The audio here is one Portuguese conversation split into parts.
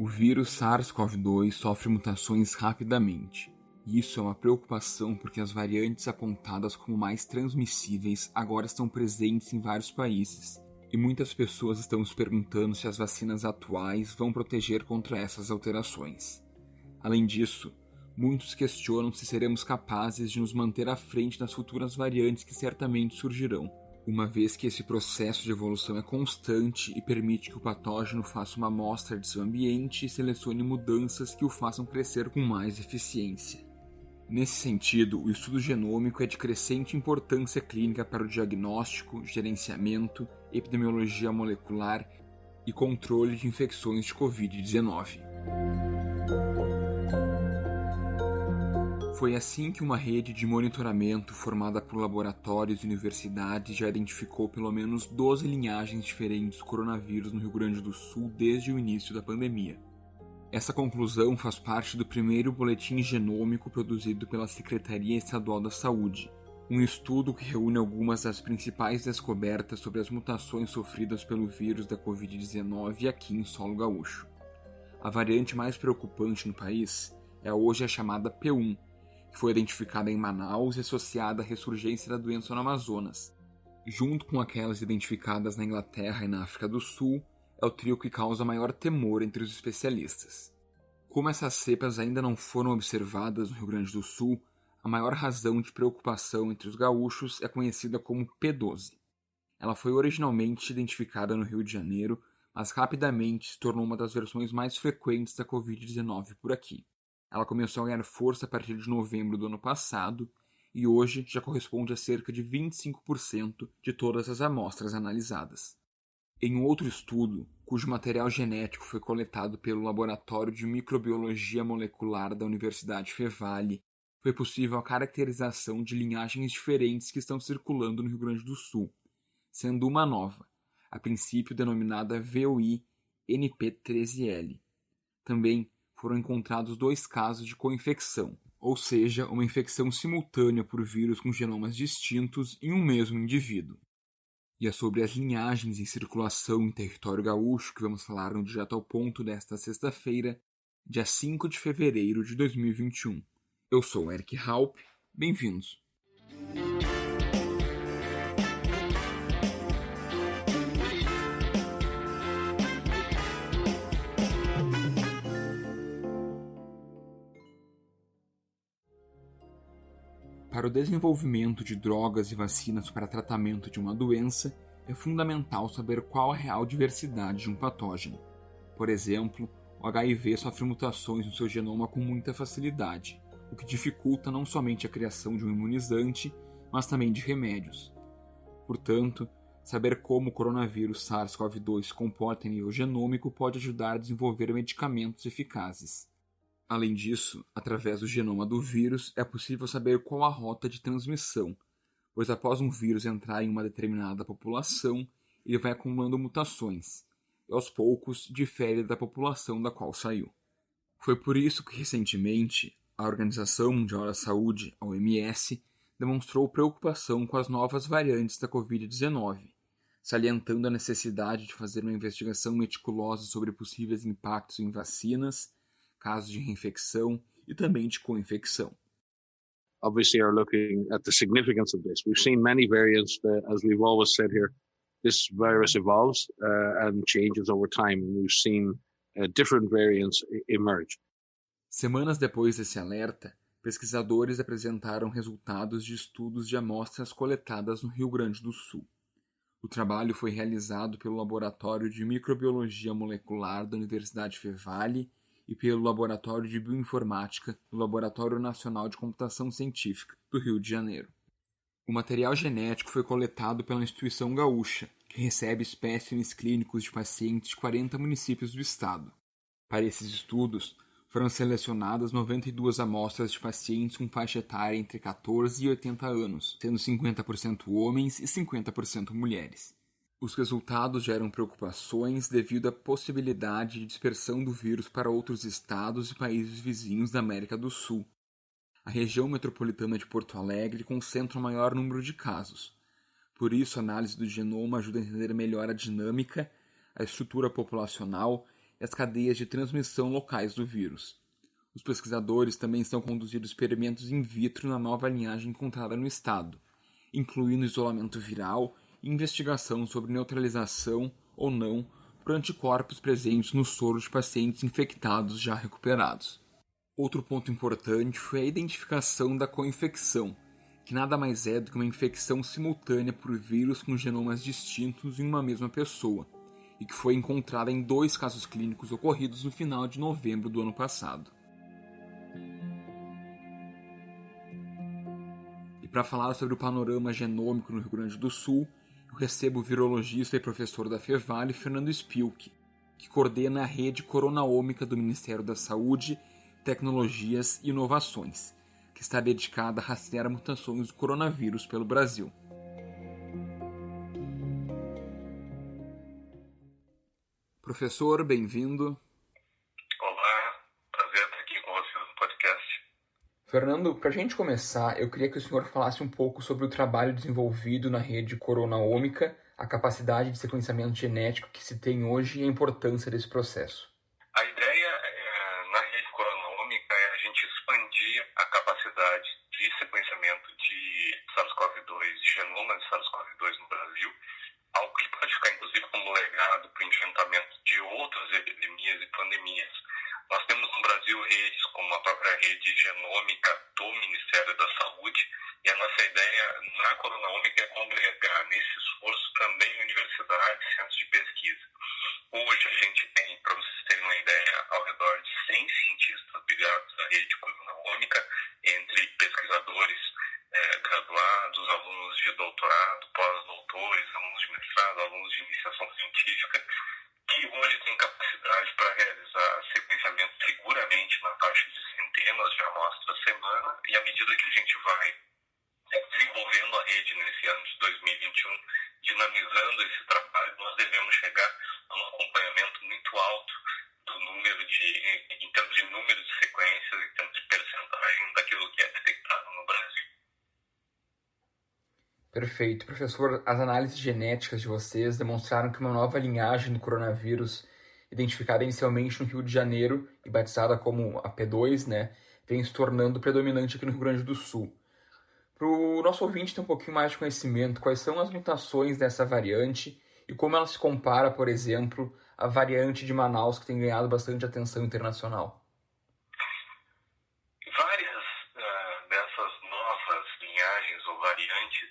vírus SARS-CoV-2 sofre mutações rapidamente. E isso é uma preocupação porque as variantes apontadas como mais transmissíveis agora estão presentes em vários países. E muitas pessoas estão se perguntando se as vacinas atuais vão proteger contra essas alterações. Além disso, muitos questionam se seremos capazes de nos manter à frente das futuras variantes que certamente surgirão, uma vez que esse processo de evolução é constante e permite que o patógeno faça uma amostra de seu ambiente e selecione mudanças que o façam crescer com mais eficiência. Nesse sentido, o estudo genômico é de crescente importância clínica para o diagnóstico, gerenciamento, epidemiologia molecular e controle de infecções de Covid-19. Foi assim que uma rede de monitoramento formada por laboratórios e universidades já identificou pelo menos 12 linhagens diferentes do coronavírus no Rio Grande do Sul desde o início da pandemia. Essa conclusão faz parte do primeiro boletim genômico produzido pela Secretaria Estadual da Saúde, um estudo que reúne algumas das principais descobertas sobre as mutações sofridas pelo vírus da Covid-19 aqui em solo gaúcho. A variante mais preocupante no país é hoje a chamada P1, que foi identificada em Manaus e associada à ressurgência da doença no Amazonas. Junto com aquelas identificadas na Inglaterra e na África do Sul, é o trio que causa maior temor entre os especialistas. Como essas cepas ainda não foram observadas no Rio Grande do Sul, a maior razão de preocupação entre os gaúchos é conhecida como P12. Ela foi originalmente identificada no Rio de Janeiro, mas rapidamente se tornou uma das versões mais frequentes da Covid-19 por aqui. Ela começou a ganhar força a partir de novembro do ano passado e hoje já corresponde a cerca de 25% de todas as amostras analisadas. Em um outro estudo, cujo material genético foi coletado pelo Laboratório de Microbiologia Molecular da Universidade Fevale, foi possível a caracterização de linhagens diferentes que estão circulando no Rio Grande do Sul, sendo uma nova, a princípio denominada VOI-NP13L. Também foram encontrados 2 casos de co-infecção, ou seja, uma infecção simultânea por vírus com genomas distintos em um mesmo indivíduo. E é sobre as linhagens em circulação em território gaúcho que vamos falar no Direto ao Ponto desta sexta-feira, dia 5 de fevereiro de 2021. Eu sou Eric Halp, bem-vindos! Para o desenvolvimento de drogas e vacinas para tratamento de uma doença, é fundamental saber qual a real diversidade de um patógeno. Por exemplo, o HIV sofre mutações no seu genoma com muita facilidade, o que dificulta não somente a criação de um imunizante, mas também de remédios. Portanto, saber como o coronavírus SARS-CoV-2 se comporta em nível genômico pode ajudar a desenvolver medicamentos eficazes. Além disso, através do genoma do vírus, é possível saber qual a rota de transmissão, pois após um vírus entrar em uma determinada população, ele vai acumulando mutações, e aos poucos difere da população da qual saiu. Foi por isso que, recentemente, a Organização Mundial da Saúde, a OMS, demonstrou preocupação com as novas variantes da Covid-19, salientando a necessidade de fazer uma investigação meticulosa sobre possíveis impactos em vacinas, casos de reinfecção e também de co-infecção. Obviously are looking at the significance of this. We've seen many variants, as we've always said here, this virus evolves and changes over time. We've seen different variants emerge. Semanas depois desse alerta, pesquisadores apresentaram resultados de estudos de amostras coletadas no Rio Grande do Sul. O trabalho foi realizado pelo Laboratório de Microbiologia Molecular da Universidade Fevale e pelo Laboratório de Bioinformática do Laboratório Nacional de Computação Científica do Rio de Janeiro. O material genético foi coletado pela Instituição Gaúcha, que recebe espécimes clínicos de pacientes de 40 municípios do estado. Para esses estudos, foram selecionadas 92 amostras de pacientes com faixa etária entre 14 e 80 anos, sendo 50% homens e 50% mulheres. Os resultados geram preocupações devido à possibilidade de dispersão do vírus para outros estados e países vizinhos da América do Sul. A região metropolitana de Porto Alegre concentra o maior número de casos. Por isso, a análise do genoma ajuda a entender melhor a dinâmica, a estrutura populacional e as cadeias de transmissão locais do vírus. Os pesquisadores também estão conduzindo experimentos in vitro na nova linhagem encontrada no estado, incluindo isolamento viral e investigação sobre neutralização ou não por anticorpos presentes no soro de pacientes infectados já recuperados. Outro ponto importante foi a identificação da co-infecção, que nada mais é do que uma infecção simultânea por vírus com genomas distintos em uma mesma pessoa, e que foi encontrada em 2 casos clínicos ocorridos no final de novembro do ano passado. E para falar sobre o panorama genômico no Rio Grande do Sul, eu recebo o virologista e professor da Fevale, Fernando Spilk, que coordena a rede coronaômica do Ministério da Saúde, Tecnologias e Inovações, que está dedicada a rastrear mutações do coronavírus pelo Brasil. Professor, bem-vindo. Olá, prazer estar aqui com vocês no podcast. Fernando, para a gente começar, eu queria que o senhor falasse um pouco sobre o trabalho desenvolvido na rede coronaômica, a capacidade de sequenciamento genético que se tem hoje e a importância desse processo. A ideia na rede coronaômica é a gente expandir a capacidade de sequenciamento de SARS-CoV-2, de genoma de SARS-CoV-2 no Brasil, algo que pode ficar inclusive como legado para o enfrentamento de outras epidemias e pandemias. Nós temos no Brasil redes como a própria rede genômica do Ministério da Saúde, e a nossa ideia na coronaômica é congregar nesse esforço também universidades, centros de pesquisa. Hoje a gente tem, para vocês terem uma ideia, ao redor de 100 cientistas ligados à rede coronaômica, entre pesquisadores graduados, alunos de doutorado, pós-doutores, alunos de mestrado, alunos de iniciação científica, que hoje tem capacidade para realizar sequenciamento seguramente na faixa de centenas de amostras semana, e à medida que a gente vai desenvolvendo a rede nesse ano de 2021, dinamizando esse trabalho, nós devemos chegar a um acompanhamento muito alto do número em termos de número de sequências, em termos de percentagem daquilo que é detectado no Brasil. Perfeito. Professor, as análises genéticas de vocês demonstraram que uma nova linhagem do coronavírus, identificada inicialmente no Rio de Janeiro e batizada como a P2, vem se tornando predominante aqui no Rio Grande do Sul. Para o nosso ouvinte ter um pouquinho mais de conhecimento, quais são as mutações dessa variante e como ela se compara, por exemplo, à variante de Manaus, que tem ganhado bastante atenção internacional? Várias dessas novas linhagens ou variantes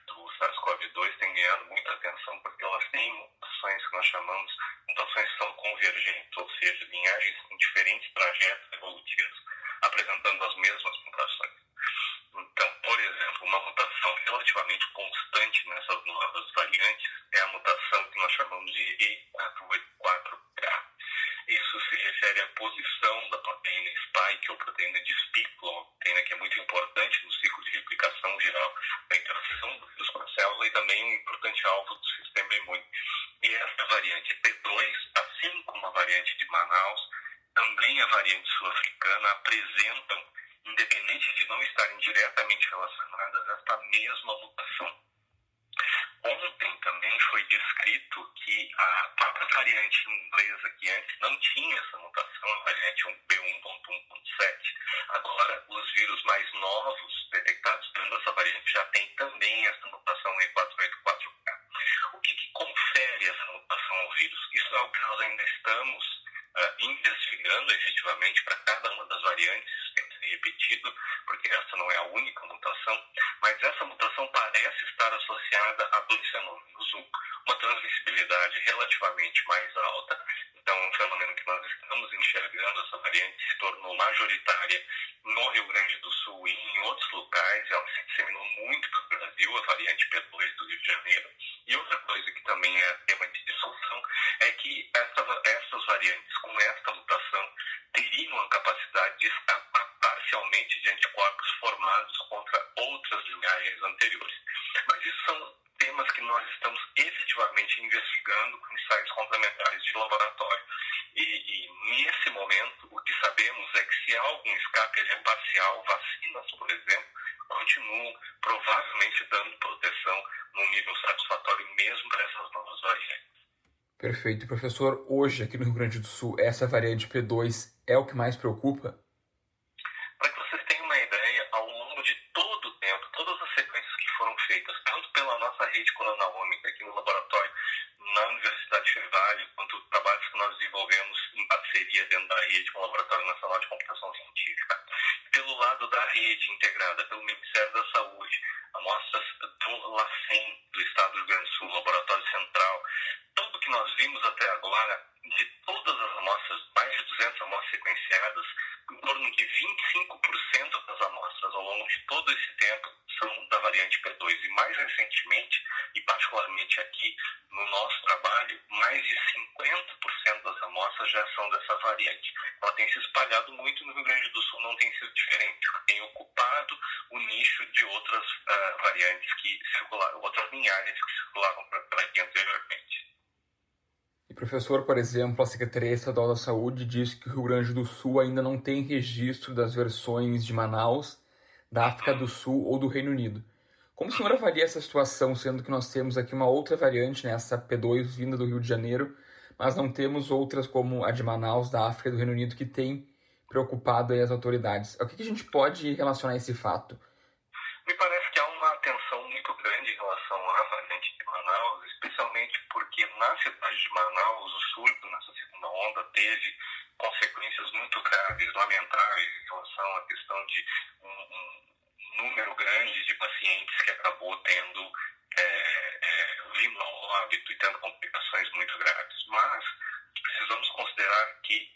do SARS-CoV-2 têm ganhado muita atenção porque elas têm mutações que nós chamamos mutações que são convergentes, ou seja, linhagens com diferentes trajetos evolutivos apresentando as mesmas mutações. Então, por exemplo, uma mutação relativamente constante nessas novas variantes é a mutação que nós chamamos de E484K. Isso se refere à posição da proteína spike ou proteína de espícula, uma proteína que é muito importante no ciclo de replicação geral da interação do vírus com a célula e também um importante alvo do sistema imune. E essa variante P2, assim como a variante de Manaus, também a variante sul-africana, apresentam, independente de não estarem diretamente relacionadas, esta mesma mutação. Ontem também foi descrito que a própria variante inglesa, que antes não tinha essa mutação, a variante B1.1.7, agora os vírus mais novos detectados dentro dessa variante já tem também essa mutação E484K. O que confere essa mutação ao vírus? Isso é algo que nós ainda estamos investigando efetivamente para cada uma das variantes, tem que ser repetido, porque essa não é a única mutação, mas essa mutação parece estar associada a 2 fenômenos. Uma transmissibilidade relativamente mais alta, então um fenômeno que nós estamos enxergando, essa variante se tornou majoritária no Rio Grande do Sul e em outros locais, ela se disseminou muito para o Brasil, a variante P2 do Rio de Janeiro. E outra coisa que também é tema de discussão é que essas variantes com esta mutação teriam a capacidade de escapar parcialmente de anticorpos formados contra outras linhagens anteriores. Mas isso são temas que nós estamos efetivamente investigando com ensaios complementares de laboratório. E nesse momento, o que sabemos é que se há algum escape, ele é parcial. Vacinas, por exemplo, continuam provavelmente dando proteção num nível satisfatório mesmo para essas novas variantes. Perfeito. Professor, hoje aqui no Rio Grande do Sul, essa variante P2 é o que mais preocupa? Para que vocês tenham uma ideia, ao longo de todo o tempo, todas as sequências que foram feitas, tanto pela nossa rede coronalômica aqui no laboratório, na Universidade Fevale, quanto trabalhos que nós desenvolvemos em parceria dentro da rede com o Laboratório Nacional de Computação Científica, pelo lado da rede integrada pelo Ministério da Saúde, amostras do LACEN, do Estado do Rio Grande do Sul, Laboratório Central, tudo que nós vimos até agora, de todas as amostras, mais de 200 amostras sequenciadas, em torno de 25% das amostras ao longo de todo esse tempo são da variante P2. E mais recentemente, e particularmente aqui no nosso trabalho, mais de 50% das amostras já são dessa variante. Ela tem se espalhado muito no Rio Grande do Sul, não tem sido diferente. Tem ocupado o nicho de outras variantes que circularam, outras linhagens que circulavam por aqui anteriormente. E, professor, por exemplo, a Secretaria Estadual da Saúde diz que o Rio Grande do Sul ainda não tem registro das versões de Manaus, da África do Sul ou do Reino Unido. Como o senhor avalia essa situação, sendo que nós temos aqui uma outra variante, né, essa P2 vinda do Rio de Janeiro, mas não temos outras como a de Manaus, da África e do Reino Unido, que tem preocupado aí as autoridades? O que a gente pode relacionar a esse fato? Me parece que há uma atenção muito grande em relação à variante de Manaus, especialmente porque na cidade de Manaus, o surto nessa segunda onda teve consequências muito graves, lamentáveis, em relação à questão de um número grande de pacientes que acabou tendo vindo ao óbito e tendo complicações muito graves. Mas precisamos considerar que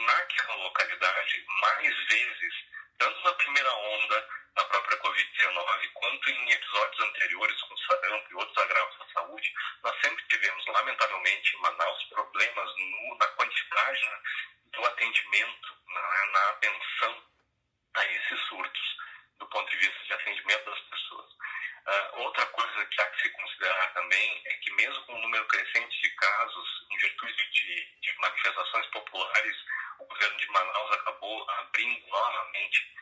naquela localidade, mais vezes, tanto na primeira onda da própria Covid-19, quanto em episódios anteriores com sarampo e outros agravos da saúde, nós sempre tivemos, lamentavelmente, em Manaus, problemas na quantidade do atendimento, na atenção a esses surtos, do ponto de vista de atendimento das pessoas. Outra coisa que há que se considerar também é que mesmo com um número crescente de casos, em virtude de manifestações populares, o governo de Manaus acabou abrindo novamente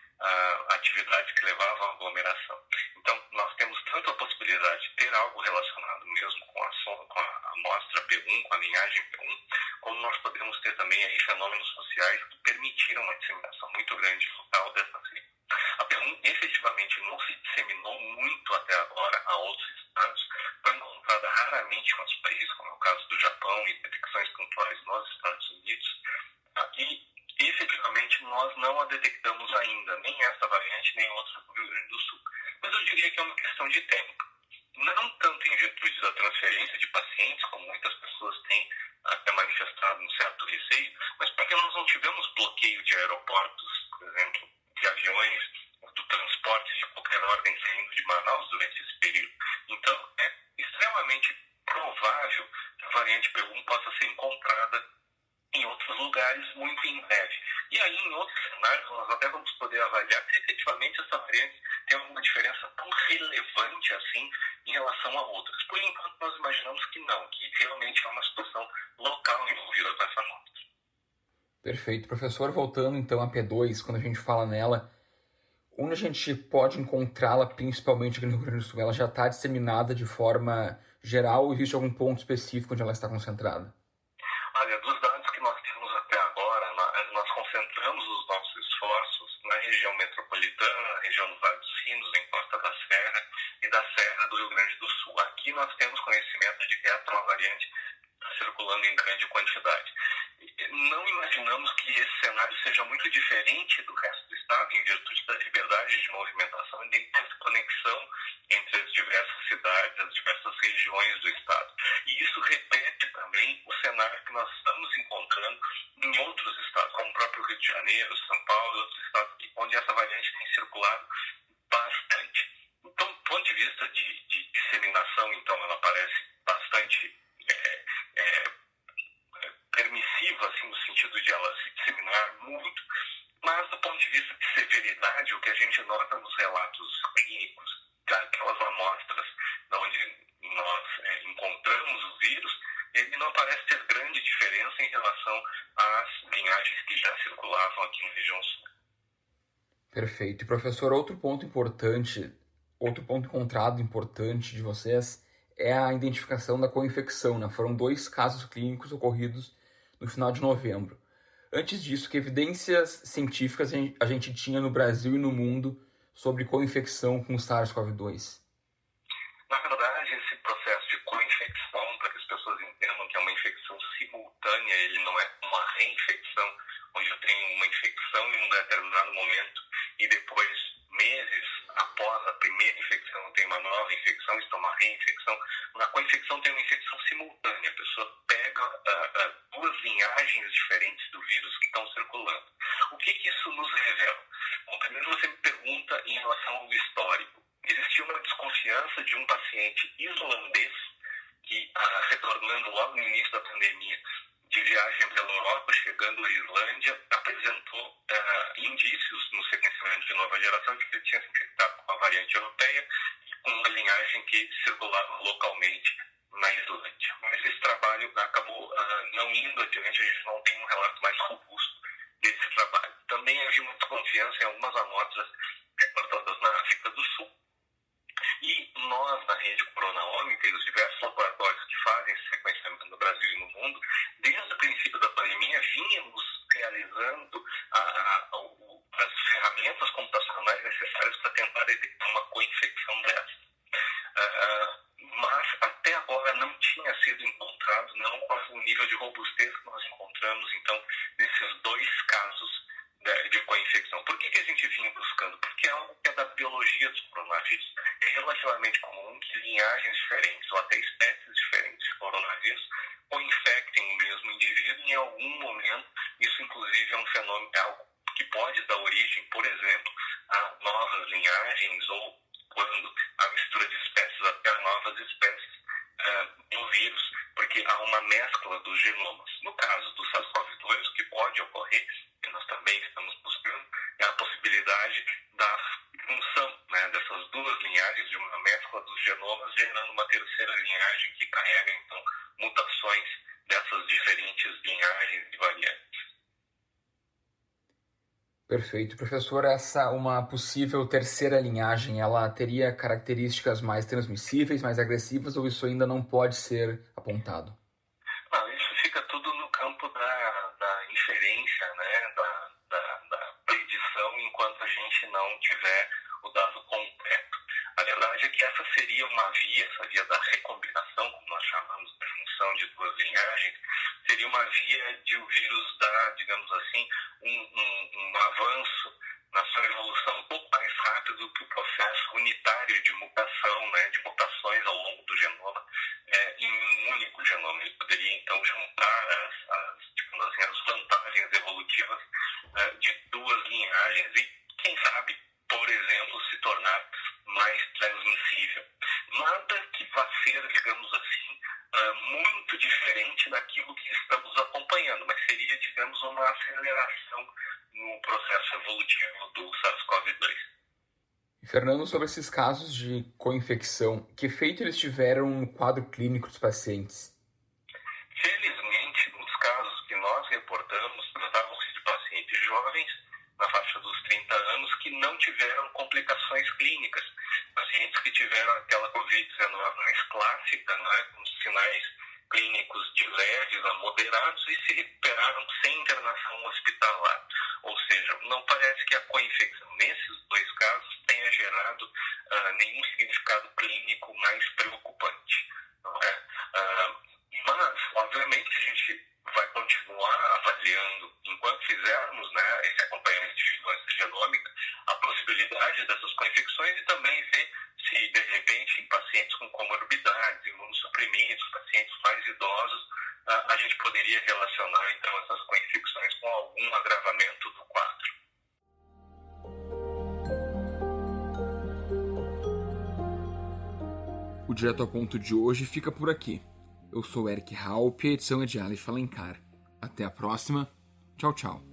atividades que levavam à aglomeração. Então, nós temos tanto a possibilidade de ter algo relacionado mesmo com a amostra P1, com a linhagem P1, como nós podemos ter também aí fenômenos sociais que permitiram uma disseminação muito grande local dessa cepa. A P1 efetivamente não se disseminou muito até agora a outros estados, foi encontrada raramente em outros países, como é o caso do Japão e detecções pontuais nos Estados Unidos, e efetivamente nós não a detectamos ainda, nem essa variante, nem outra do Rio Grande do Sul. Mas eu diria que é uma questão de tempo. Não tanto em virtude da transferência de pacientes, como muitas pessoas têm até manifestado um certo receio, mas porque nós não tivemos bloqueio de aeroportos, por exemplo, de aviões, do transporte de qualquer ordem saindo de Manaus durante esse período. Então, é extremamente provável que a variante P1 possa ser encontrada em outros lugares muito em breve. E aí, em outros cenários, nós até vamos poder avaliar se efetivamente essa variante tem alguma diferença tão relevante assim em relação a outras. Por enquanto, nós imaginamos que não, que realmente é uma situação local envolvida com essa nota. Perfeito. Professor, voltando então a P2, quando a gente fala nela, onde a gente pode encontrá-la, principalmente aqui no Rio Grande do Sul? Ela já está disseminada de forma geral ou existe algum ponto específico onde ela está concentrada? Olha, dos dados que nós temos até agora, nós concentramos os nossos esforços na região metropolitana, na região do Vale dos Sinos, em Costa da Serra e da Serra do Rio Grande do Sul. Aqui nós temos conhecimento de que essa nova variante está circulando em grande quantidade. Não imaginamos que esse cenário seja muito diferente do resto do estado, em virtude da liberdade de movimentação e da interconexão entre as diversas cidades, as diversas regiões do estado. E isso repete também o cenário que nós estamos encontrando em outros estados, como o próprio Rio de Janeiro, São Paulo e outros estados, onde essa variante tem circulado bastante. Então, do ponto de vista de disseminação, então, ela parece bastante permissiva, assim, no sentido de ela se disseminar muito, mas do ponto de vista de severidade, o que a gente nota nos relatos clínicos, aquelas amostras onde nós encontramos o vírus, ele não parece ter grande diferença em relação às linhagens que já circulavam aqui na região sul. Perfeito. E, professor, outro ponto encontrado importante de vocês é a identificação da co-infecção, né? Foram 2 casos clínicos ocorridos no final de novembro. Antes disso, que evidências científicas a gente tinha no Brasil e no mundo sobre co-infecção com o SARS-CoV-2? Na verdade, esse processo de co-infecção, para que as pessoas entendam que é uma infecção simultânea, ele não é uma reinfecção, onde eu tenho uma infecção em um determinado momento e depois, meses após a primeira infecção, eu tenho uma nova infecção, isso é uma reinfecção. Na co-infecção tem uma infecção simultânea, a pessoa pega 2 linhagens diferentes do vírus que estão circulando. O que isso nos revela? Bom, primeiro você me pergunta em relação ao histórico. Existia uma desconfiança de um paciente islandês que, retornando logo no início da pandemia, de viagem pela Europa, chegando à Islândia, apresentou indícios no sequenciamento de nova geração de que ele tinha se infectado com a variante europeia e com uma linhagem que circulava localmente na Islândia. Mas esse trabalho acabou não indo adiante, a gente não tem um relato mais robusto desse trabalho. Também havia uma desconfiança em algumas amostras reportadas na África do Sul. E nós, na rede Coronaômica e os diversos laboratórios que fazem esse sequenciamento no Brasil e no mundo, desde o princípio da pandemia, vínhamos realizando as ferramentas computacionais necessárias para tentar detectar uma co-infecção dessa. Mas até agora não tinha sido encontrado, não com o nível de robustez que nós encontramos, então, nesses 2 casos de co-infecção. Por que a gente vinha buscando? Porque é algo que é da biologia dos coronavírus. É relativamente comum que linhagens diferentes ou até espécies diferentes de coronavírus co-infectem o mesmo indivíduo e em algum momento isso inclusive é um fenômeno, é algo que pode dar origem, por exemplo, a novas linhagens ou quando a mistura de espécies até a novas espécies do vírus, porque há uma mescla dos genomas. No caso do SARS-CoV-2, o que pode ocorrer, que nós também estamos buscando, é a possibilidade da função, né, dessas 2 linhagens, de uma mescla dos genomas, gerando uma terceira linhagem que carrega, então, mutações dessas diferentes linhagens e variantes. Perfeito. Professor, uma possível terceira linhagem, ela teria características mais transmissíveis, mais agressivas, ou isso ainda não pode ser apontado? Não, isso fica tudo no campo da inferência, né, da predição, enquanto a gente não tiver o dado completo. A verdade é que essa seria uma via, essa via da recombinação, como nós chamamos, da junção de 2 linhagens, seria uma via de o vírus dar, digamos assim, um avanço na sua evolução um pouco mais rápido que o processo unitário de mutação, né, de mutações ao longo do genoma, em um único genoma. Ele poderia, então, juntar as vantagens evolutivas de 2 linhagens e, quem sabe, por exemplo, se tornar mais transmissível. Nada que vá ser, digamos assim, muito diferente daquilo que estamos acompanhando, mas seria, digamos, uma aceleração no processo evolutivo do SARS-CoV-2. Fernando, sobre esses casos de co-infecção, que efeito eles tiveram no quadro clínico dos pacientes? Felizmente, nos casos que nós reportamos, tratavam-se de pacientes jovens, na faixa dos 30 anos, que não tiveram complicações clínicas. Pacientes que tiveram aquela Covid-19 mais clássica, né, com sinais clínicos de leves a moderados e se recuperaram sem internação hospitalar. Ou seja, não parece que a co-infecção nesses 2 casos tenha gerado nenhum significado clínico mais preocupante. Não é? Mas, obviamente, a gente vai continuar avaliando, enquanto fizermos, né, esse acompanhamento de vigilância genômica, a possibilidade dessas co-infecções e também ver se, de repente, em pacientes com comorbidades, imunossuprimidos, pacientes mais idosos, a gente poderia relacionar, então, essas co-infecções com algum agravamento do quadro. O Direto ao Ponto de hoje fica por aqui. Eu sou Eric Halp e a edição é de Aleph Alencar. Até a próxima. Tchau, tchau.